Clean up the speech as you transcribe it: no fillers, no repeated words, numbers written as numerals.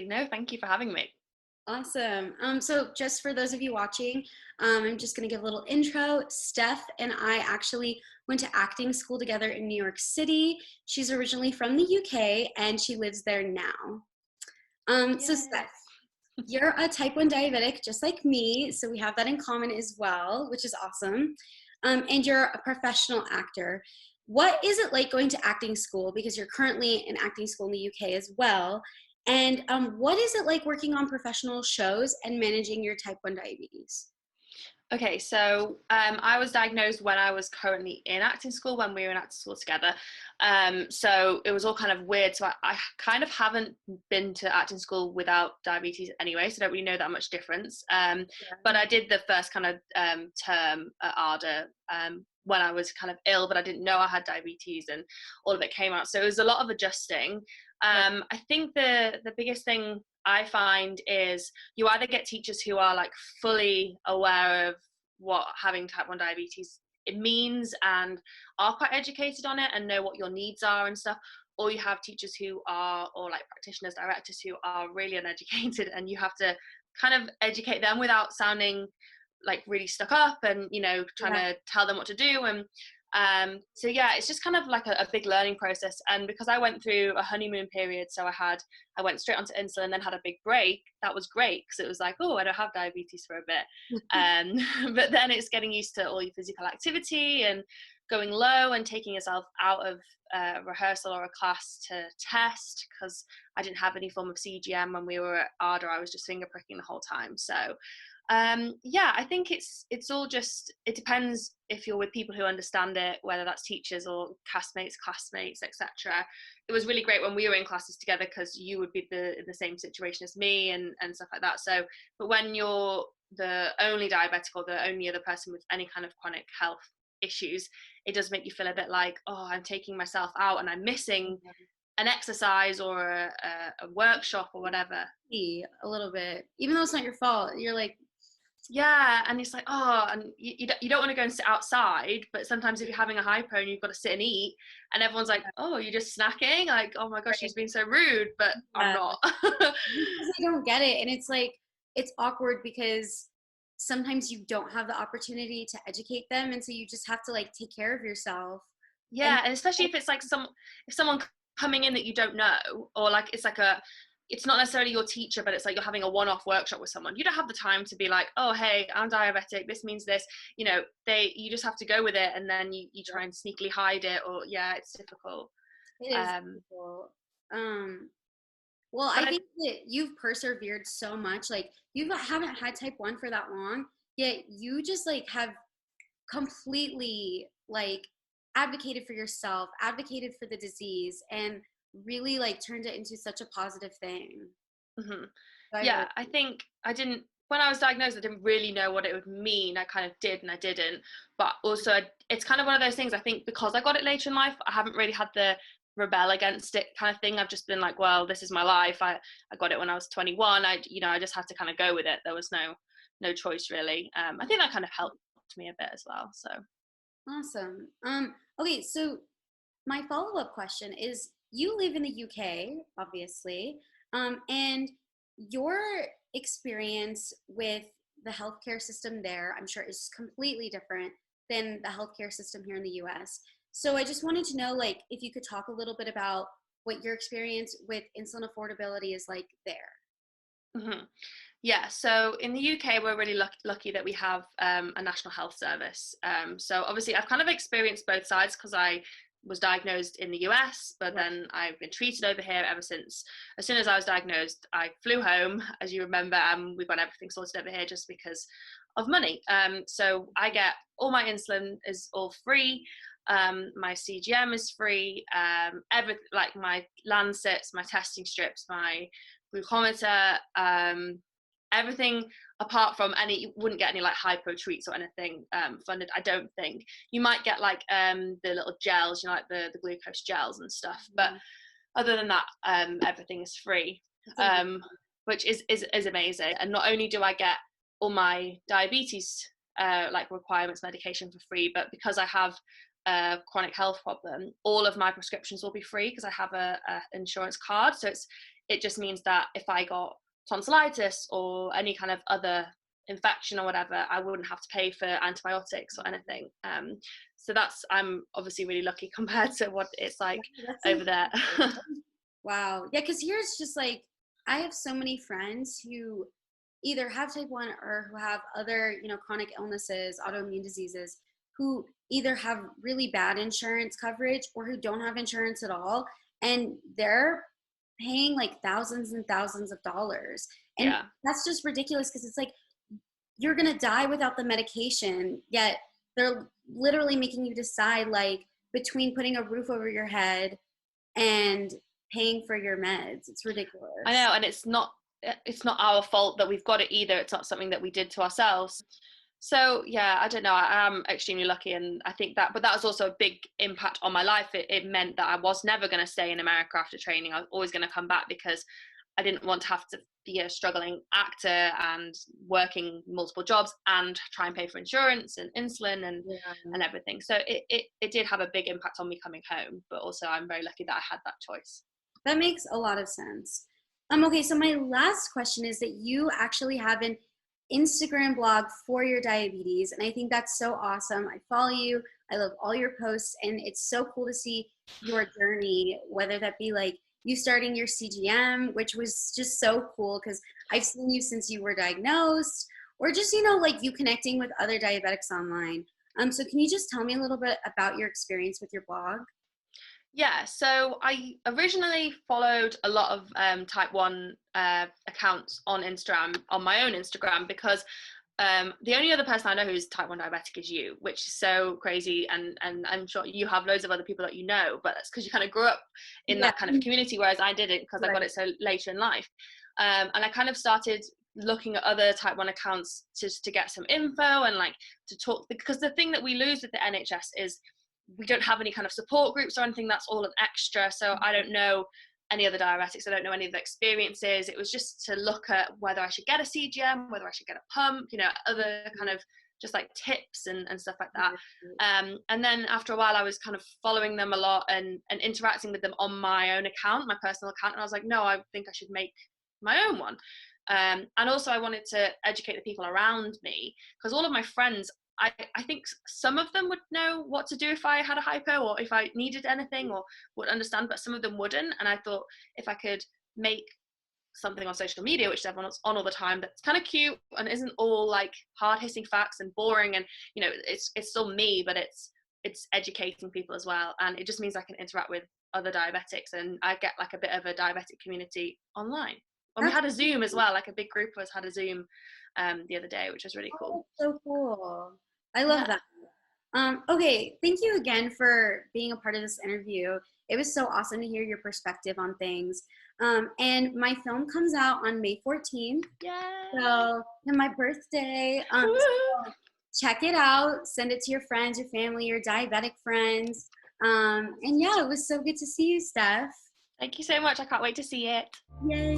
No, thank you for having me. Awesome. So just for those of you watching, I'm just going to give a little intro. Steph and I actually went to acting school together in New York City. She's originally from the UK and she lives there now. So Yay. Steph, you're a type 1 diabetic just like me, so we have that in common as well, which is awesome. And you're a professional actor. What is it like going to acting school? Because you're currently in acting school in the UK as well. And what is it like working on professional shows and managing your type 1 diabetes? Okay, so I was diagnosed when I was currently in acting school, when we were in acting school together. So it was all kind of weird. So I kind of haven't been to acting school without diabetes anyway, so I don't really know that much difference. But I did the first kind of term at ARDA when I was kind of ill, but I didn't know I had diabetes and all of it came out. So it was a lot of adjusting. I think the biggest thing I find is you either get teachers who are like fully aware of what having type 1 diabetes it means and are quite educated on it and know what your needs are and stuff, or you have teachers who are, or like practitioners, directors who are really uneducated and you have to kind of educate them without sounding like really stuck up and trying to tell them what to do. And so yeah, it's just kind of like a big learning process. And because I went through a honeymoon period, so I went straight onto insulin, then had a big break. That was great because it was like, oh, I don't have diabetes for a bit. But then it's getting used to all your physical activity and going low and taking yourself out of a rehearsal or a class to test, because I didn't have any form of CGM when we were at ARDA. I was just finger pricking the whole time. So yeah, I think it's all just, it depends if you're with people who understand it, whether that's teachers or castmates, classmates, etc. It was really great when we were in classes together because you would be in the same situation as me and stuff like that. So, but when you're the only diabetic or the only other person with any kind of chronic health issues, it does make you feel a bit like, oh, I'm taking myself out and I'm missing an exercise or a workshop or whatever. A little bit, even though it's not your fault, you're like, yeah, and it's like, oh, and you don't want to go and sit outside, but sometimes if you're having a hypo and you've got to sit and eat and everyone's like, oh, you're just snacking, like, oh my gosh, she's being so rude, but I'm not. because I don't get it. And it's like, it's awkward because sometimes you don't have the opportunity to educate them. And so you just have to like take care of yourself. And Yeah, and especially if it's like if someone coming in that you don't know, or like it's not necessarily your teacher, but it's like you're having a one-off workshop with someone. You don't have the time to be like, oh, hey, I'm diabetic, this means this. You just have to go with it, and then you try and sneakily hide it, or yeah, it's difficult. it is difficult. Well, But I think that you've persevered so much. Like you haven't had type 1 for that long, yet you just like have completely like advocated for yourself, advocated for the disease, and really like turned it into such a positive thing. mhm. So I really, Yeah, I think when I was diagnosed, I didn't really know what it would mean. I kind of did and I didn't. But also, it's kind of one of those things, I think because I got it later in life, I haven't really had the rebel against it kind of thing. I've just been like, well, this is my life. I got it when I was 21. I just had to kind of go with it. There was no choice really. I think that kind of helped me a bit as well. So awesome. Okay, so my follow-up question is you live in the UK, obviously, and your experience with the healthcare system there, I'm sure, is completely different than the healthcare system here in the US. So I just wanted to know, like, if you could talk a little bit about what your experience with insulin affordability is like there. mhm. Yeah, so in the UK, we're really lucky that we have a national health service. So obviously, I've kind of experienced both sides because I was diagnosed in the US, but Right. then I've been treated over here ever since. As soon as I was diagnosed, I flew home, as you remember, and we got everything sorted over here just because of money. So I get all my insulin is all free. My CGM is free. Everything like my Lancets, my testing strips, my glucometer, everything apart from you wouldn't get any like hypo treats or anything funded, I don't think. You might get like the little gels, like the glucose gels and stuff, but other than that, everything is free, which is amazing. And not only do I get all my diabetes like requirements medication for free, but because I have a chronic health problem, all of my prescriptions will be free because I have a insurance card. So it just means that if I got tonsillitis or any kind of other infection or whatever, I wouldn't have to pay for antibiotics or anything. So I'm obviously really lucky compared to what it's like over there. Wow. Yeah, because here it's just like, I have so many friends who either have type 1 or who have other, chronic illnesses, autoimmune diseases, who either have really bad insurance coverage or who don't have insurance at all. And they're paying like thousands and thousands of dollars. And that's just ridiculous, because it's like, you're going to die without the medication, yet they're literally making you decide like between putting a roof over your head and paying for your meds. It's ridiculous. I know, and it's not our fault that we've got it either. It's not something that we did to ourselves. So yeah, I don't know, I am extremely lucky, and I think that was also a big impact on my life. It meant that I was never going to stay in America after training. I was always going to come back, because I didn't want to have to be a struggling actor and working multiple jobs and try and pay for insurance and insulin and everything. So it did have a big impact on me coming home, but also I'm very lucky that I had that choice. That makes a lot of sense. Okay, so my last question is that you actually have an Instagram blog for your diabetes, and I think that's so awesome. I follow you, I love all your posts, and it's so cool to see your journey, whether that be like you starting your CGM, which was just so cool because I've seen you since you were diagnosed, or just, like you connecting with other diabetics online. So can you just tell me a little bit about your experience with your blog? Yeah, so I originally followed a lot of type 1 accounts on Instagram, on my own Instagram, because the only other person I know who's type 1 diabetic is you, which is so crazy, and I'm sure you have loads of other people that you know, but that's because you kind of grew up in that kind of community, whereas I didn't, because I got it so later in life. And I kind of started looking at other type 1 accounts just to get some info and like to talk, because the thing that we lose with the NHS is we don't have any kind of support groups or anything. That's all an extra. So I don't know any other diuretics. I don't know any of the experiences. It was just to look at whether I should get a CGM, whether I should get a pump, other kind of just like tips and stuff like that. And then after a while, I was kind of following them a lot and interacting with them on my own account, my personal account. And I was like, no, I think I should make my own one. And also I wanted to educate the people around me, because all of my friends, I think some of them would know what to do if I had a hypo or if I needed anything, or would understand, but some of them wouldn't. And I thought if I could make something on social media, which everyone's on all the time, that's kind of cute and isn't all like hard-hitting facts and boring, and it's still me, but it's educating people as well, and it just means I can interact with other diabetics, and I get like a bit of a diabetic community online. And we had a Zoom as well, like a big group of us had a Zoom the other day, which was really cool. So cool. I love that. Okay, thank you again for being a part of this interview. It was so awesome to hear your perspective on things. And my film comes out on May 14th. Yeah. So, on my birthday. So check it out. Send it to your friends, your family, your diabetic friends. And yeah, it was so good to see you, Steph. Thank you so much. I can't wait to see it. Yay.